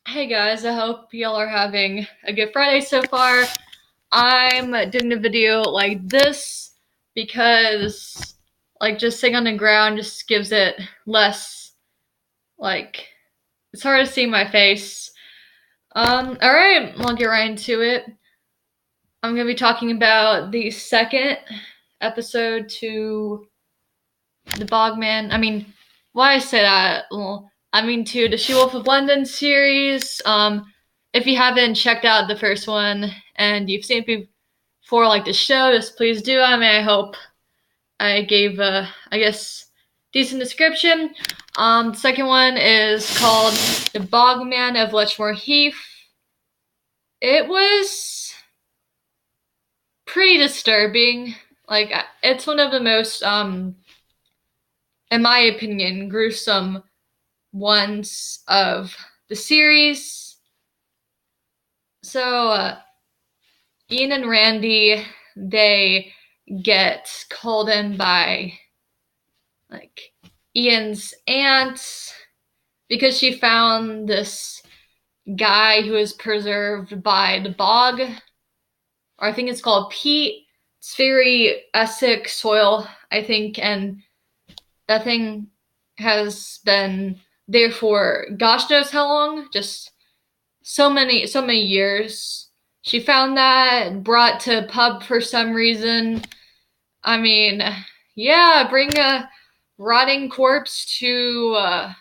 Hey guys, I hope y'all are having a good Friday so far. I'm doing a video like this because, just sitting on the ground just gives it less, like, it's hard to see my face. Alright, I'll get right into it. I'm gonna be talking about the second episode to the Bogman. Why I say that? Well, to the She Wolf of London series. If you haven't checked out the first one and you've seen it before, like the show, just please do. I hope I gave I guess, decent description. The second one is called The Bogman of Letchmoor Heath. It was pretty disturbing. It's one of the most, in my opinion, gruesome ones of the series. So, Ian and Randy, they get called in by, Ian's aunt because she found this guy who was preserved by the bog, or I think it's called peat. It's very acidic soil, I think, and that thing has been there for gosh knows how long, just so many years. She found that, brought to a pub for some reason. I mean, yeah, bring a rotting corpse to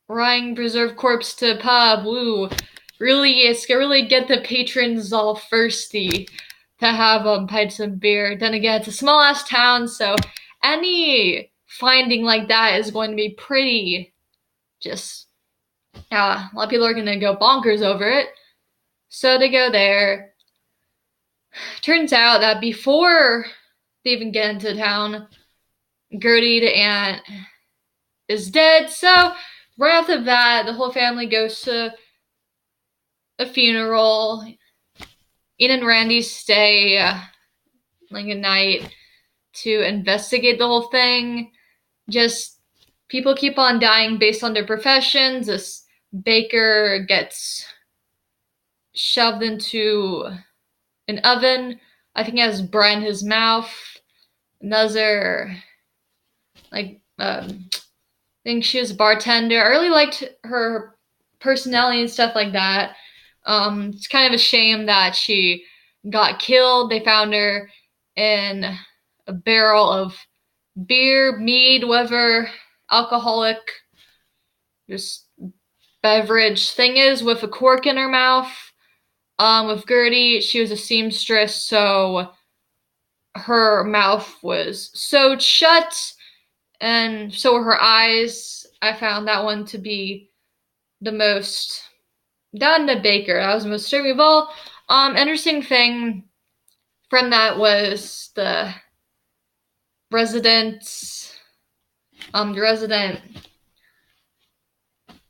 rotting preserved corpse to a pub. Woo. Really, it's gonna really get the patrons all thirsty to have pints of beer. Then again, it's a small ass town, so any finding like that is going to be pretty just, a lot of people are gonna go bonkers over it. So they go there. Turns out that before they even get into town, Gertie, the aunt, is dead. So right off the bat, the whole family goes to a funeral. Ian and Randy stay a night to investigate the whole thing. Just people keep on dying based on their professions. This baker gets shoved into an oven. I think he has bread in his mouth. Another, I think she was a bartender. I really liked her personality and stuff like that. It's kind of a shame that she got killed. They found her in a barrel of beer, mead, whatever alcoholic just beverage thing is, with a cork in her mouth. With Gertie, she was a seamstress, so her mouth was sewed shut, and so were her eyes. I found that one to be the most, down the baker. That was the most disturbing of all. Interesting thing from that was resident, the resident,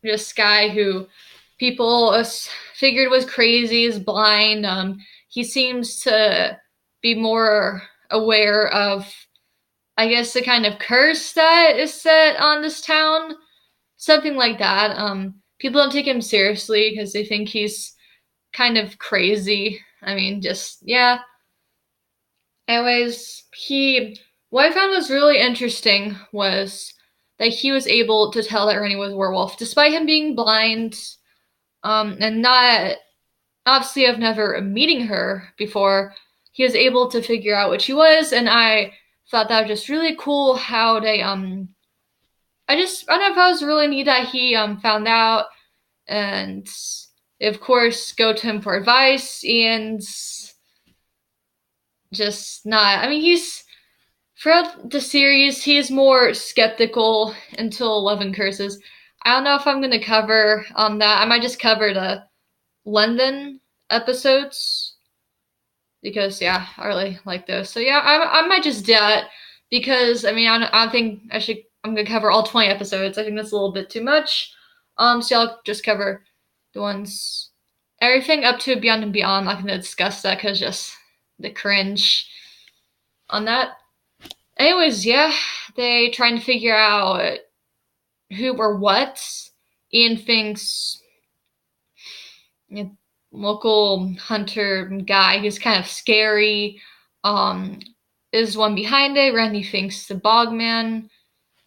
this guy who people figured was crazy, is blind. He seems to be more aware of, I guess, the kind of curse that is set on this town. Something like that. People don't take him seriously because they think he's kind of crazy. Yeah. Anyways, what I found was really interesting was that he was able to tell that Rennie was a werewolf, despite him being blind, and not, obviously, I've never meeting her before. He was able to figure out what she was, and I thought that was just really cool how they, I don't know if I was really neat that he found out, and of course go to him for advice, and just not. He's, throughout the series, he's more skeptical until Love and Curses. I don't know if I'm gonna cover that. I might just cover the London episodes because, yeah, I really like those. So yeah, I might just do that because I don't think I should. I'm gonna cover all 20 episodes. I think that's a little bit too much. So I'll just cover the ones, everything up to Beyond and Beyond. I'm not gonna discuss that because just the cringe on that. Anyways, yeah, they trying to figure out who or what, Ian thinks local hunter guy who's kind of scary is one behind it. Randy thinks the Bogman,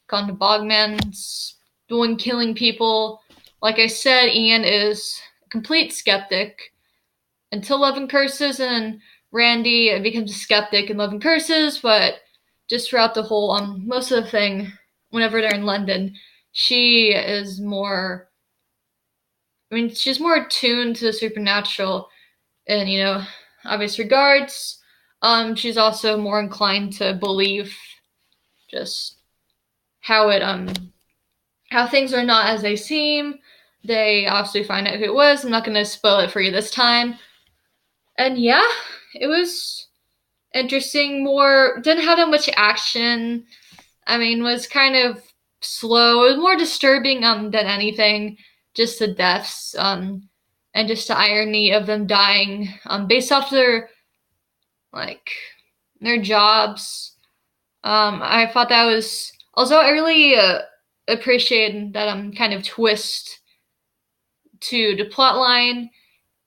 gone to Bogman's the one killing people. Like I said, Ian is a complete skeptic until Love and Curses, and Randy becomes a skeptic in Love and Curses, but just throughout the whole most of the thing, whenever they're in London, she is more she's more attuned to the supernatural in, obvious regards. She's also more inclined to believe just how it how things are not as they seem. They obviously find out who it was. I'm not gonna spoil it for you this time. And yeah, it was interesting. More didn't have that much action. Was kind of slow. It was more disturbing than anything. Just the deaths and just the irony of them dying based off like their jobs. I thought that was also I really appreciated that kind of twist to the plot line.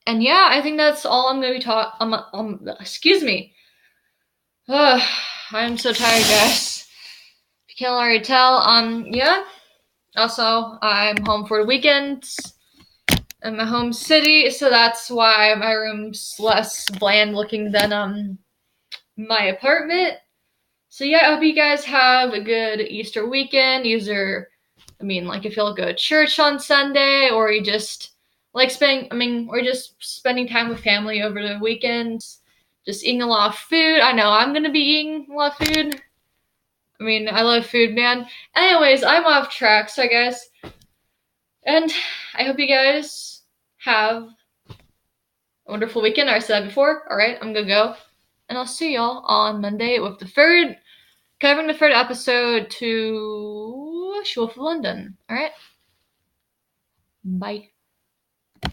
And yeah, I think that's all I'm gonna be talking. Excuse me. I'm so tired, guys. If you can't already tell, yeah. Also, I'm home for the weekends in my home city, so that's why my room's less bland looking than my apartment. So yeah, I hope you guys have a good Easter weekend. Either, if you'll go to church on Sunday, or you just like or just spending time with family over the weekends. Just eating a lot of food. I know I'm gonna be eating a lot of food. I love food, man. Anyways, I'm off track, so I guess. And I hope you guys have a wonderful weekend. I said that before. Alright, I'm gonna go. And I'll see y'all on Monday with covering the third episode to Wolf of London. Alright? Bye.